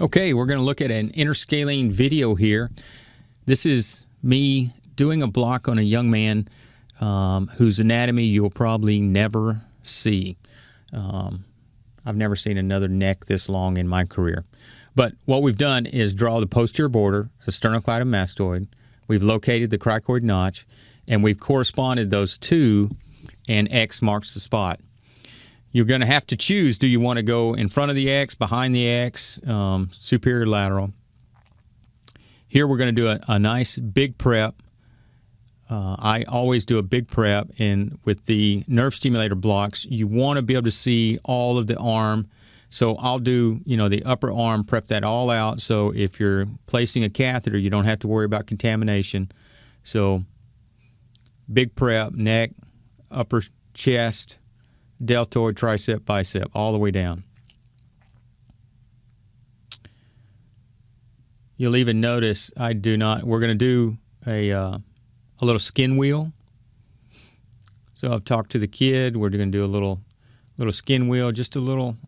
Okay, we're going to look at an interscaling video here. This is me doing a block on a young man whose anatomy you'll probably never see. I've never seen another neck this long in my career. But what we've done is draw the posterior border of sternocleidomastoid. We've located the cricoid notch, and we've corresponded those two, and X marks the spot. You're going to have to choose, do you want to go in front of the X, behind the X, superior, lateral. Here we're going to do a nice big prep. I always do a big prep, and with the nerve stimulator blocks, you want to be able to see all of the arm. So I'll do, the upper arm, prep that all out, so if you're placing a catheter, you don't have to worry about contamination. So big prep, neck, upper chest, deltoid, tricep, bicep, all the way down. You'll even notice we're going to do a little skin wheel. So I've talked to the kid. We're going to do a little skin wheel, just a little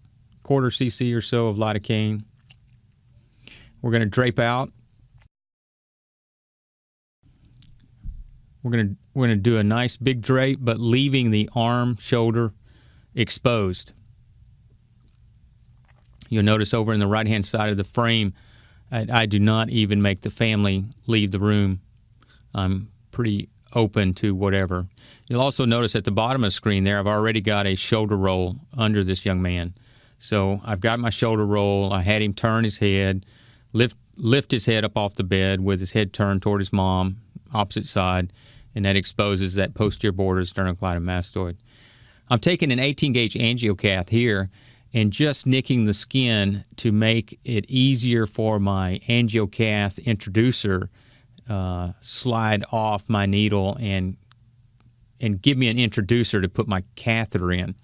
quarter cc or so of lidocaine. We're going to drape out. We're going to do a nice big drape, but leaving the arm, shoulder exposed. You'll notice over in the right-hand side of the frame, I do not even make the family leave the room. I'm pretty open to whatever. You'll also notice at the bottom of the screen there, I've already got a shoulder roll under this young man. So I've got my shoulder roll. I had him turn his head, lift his head up off the bed with his head turned toward his mom, opposite side, and that exposes that posterior border of sternocleidomastoid. I'm taking an 18-gauge angiocath here and just nicking the skin to make it easier for my angiocath introducer slide off my needle and give me an introducer to put my catheter in.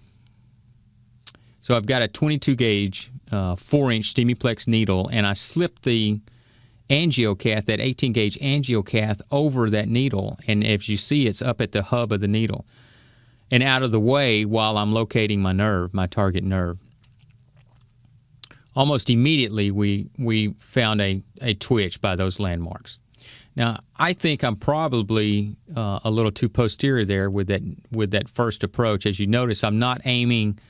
So I've got a 22-gauge 4-inch StemiPlex needle, and I slipped the angiocath, that 18-gauge angiocath, over that needle, and as you see, it's up at the hub of the needle and out of the way while I'm locating my nerve, my target nerve. Almost immediately, we found a twitch by those landmarks. Now, I think I'm probably a little too posterior there with that first approach. As you notice, I'm not aiming,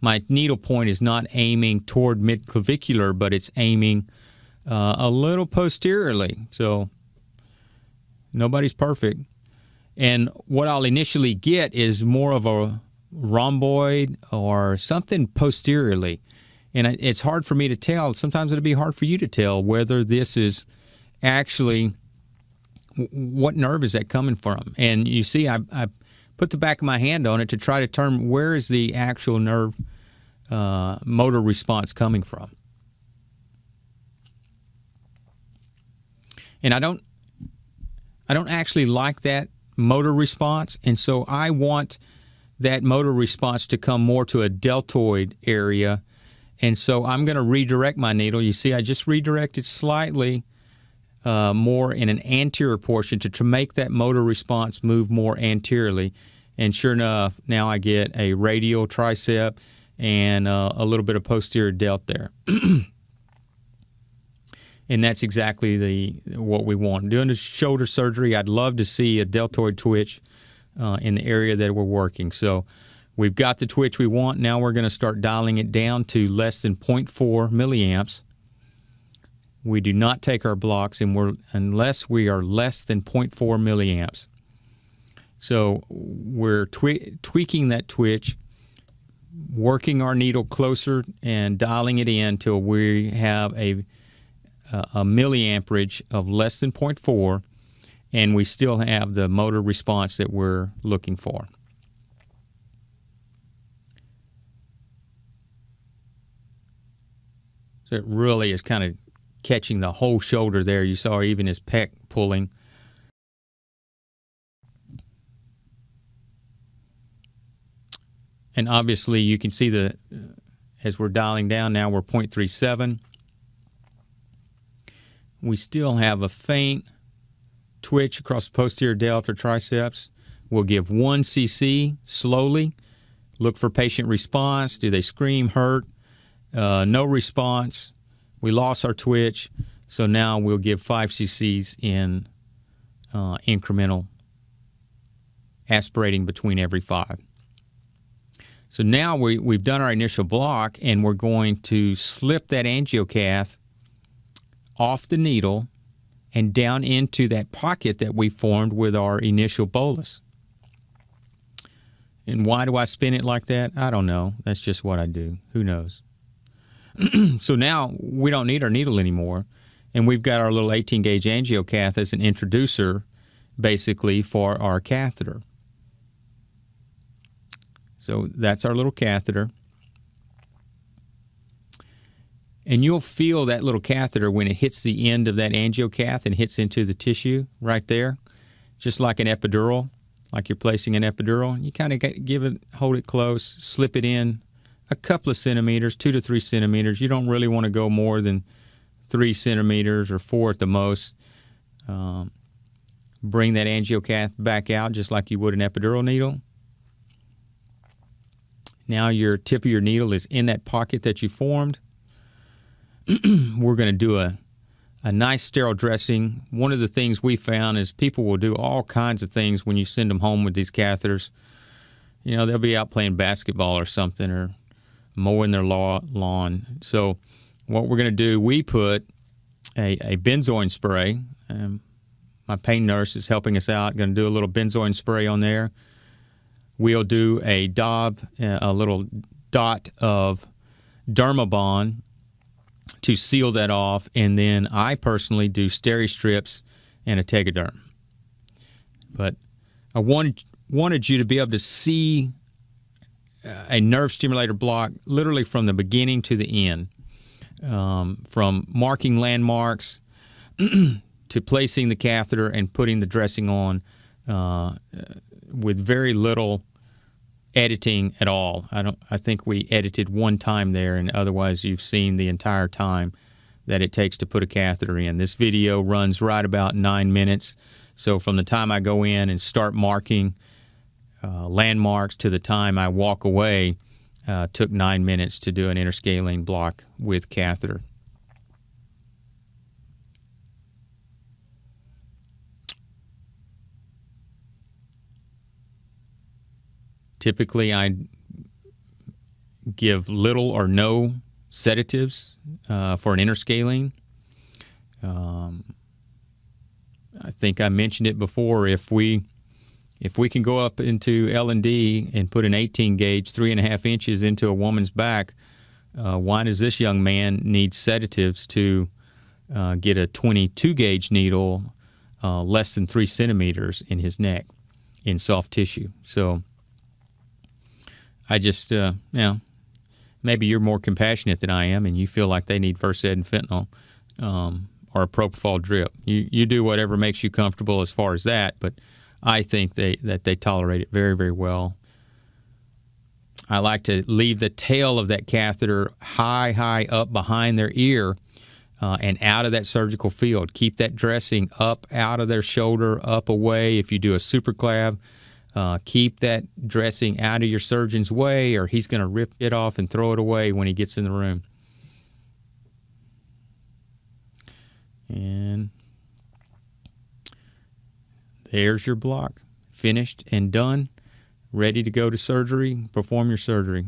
my needle point is not aiming toward mid-clavicular, but it's aiming a little posteriorly. So nobody's perfect. And what I'll initially get is more of a rhomboid or something posteriorly. And it's hard for me to tell. Sometimes it'll be hard for you to tell whether this is actually, what nerve is that coming from? And you see, I put the back of my hand on it to try to determine where is the actual nerve motor response coming from. And I don't actually like that motor response, and so I want that motor response to come more to a deltoid area. And so I'm going to redirect my needle. You see, I just redirected slightly more in an anterior portion to make that motor response move more anteriorly. And sure enough, now I get a radial tricep and a little bit of posterior delt there. And that's exactly what we want. Doing the shoulder surgery, I'd love to see a deltoid twitch in the area that we're working. So we've got the twitch we want. Now we're going to start dialing it down to less than 0.4 milliamps. We do not take our blocks unless we are less than 0.4 milliamps. So we're tweaking that twitch, working our needle closer and dialing it in till we have a milliamperage of less than 0.4, and we still have the motor response that we're looking for. So it really is kind of catching the whole shoulder there. You saw even his pec pulling. And obviously you can see as we're dialing down now, we're 0.37. We still have a faint twitch across the posterior delta triceps. We'll give 1 cc slowly. Look for patient response. Do they scream, hurt? No response. We lost our twitch, so now we'll give 5 cc's in incremental aspirating between every 5. So now we've done our initial block, and we're going to slip that angiocath off the needle and down into that pocket that we formed with our initial bolus. And why do I spin it like that? I don't know. That's just what I do. Who knows? So now we don't need our needle anymore, and we've got our little 18-gauge angiocath as an introducer, basically, for our catheter. So that's our little catheter. And you'll feel that little catheter when it hits the end of that angiocath and hits into the tissue right there, just like an epidural, like you're placing an epidural. You kind of hold it close, slip it in a couple of centimeters, 2 to 3 centimeters. You don't really want to go more than 3 centimeters or 4 at the most. Bring that angiocath back out just like you would an epidural needle. Now your tip of your needle is in that pocket that you formed. We're going to do a nice sterile dressing. One of the things we found is people will do all kinds of things when you send them home with these catheters. You know, they'll be out playing basketball or something, or mowing their lawn. So what we're going to do, we put a benzoin spray. My pain nurse is helping us out. Going to do a little benzoin spray on there. We'll do a little dot of Dermabond to seal that off, and then I personally do Steri-Strips and a Tegaderm. But I wanted you to be able to see a nerve stimulator block literally from the beginning to the end, from marking landmarks to placing the catheter and putting the dressing on with very little editing at all. I think we edited one time there, and otherwise you've seen the entire time that it takes to put a catheter in. This video runs right about 9 minutes. So from the time I go in and start marking landmarks to the time I walk away, took 9 minutes to do an interscalene block with catheter. Typically, I give little or no sedatives for an interscalene. I think I mentioned it before. If we can go up into L&D and put an 18-gauge, 3.5 inches into a woman's back, why does this young man need sedatives to get a 22-gauge needle less than 3 centimeters in his neck in soft tissue? So I just, maybe you're more compassionate than I am, and you feel like they need Versed and fentanyl or a propofol drip. You do whatever makes you comfortable as far as that, but I think that they tolerate it very, very well. I like to leave the tail of that catheter high up behind their ear and out of that surgical field. Keep that dressing up out of their shoulder, up away. If you do a superclav, keep that dressing out of your surgeon's way, or he's going to rip it off and throw it away when he gets in the room. And there's your block, finished and done, ready to go to surgery, perform your surgery.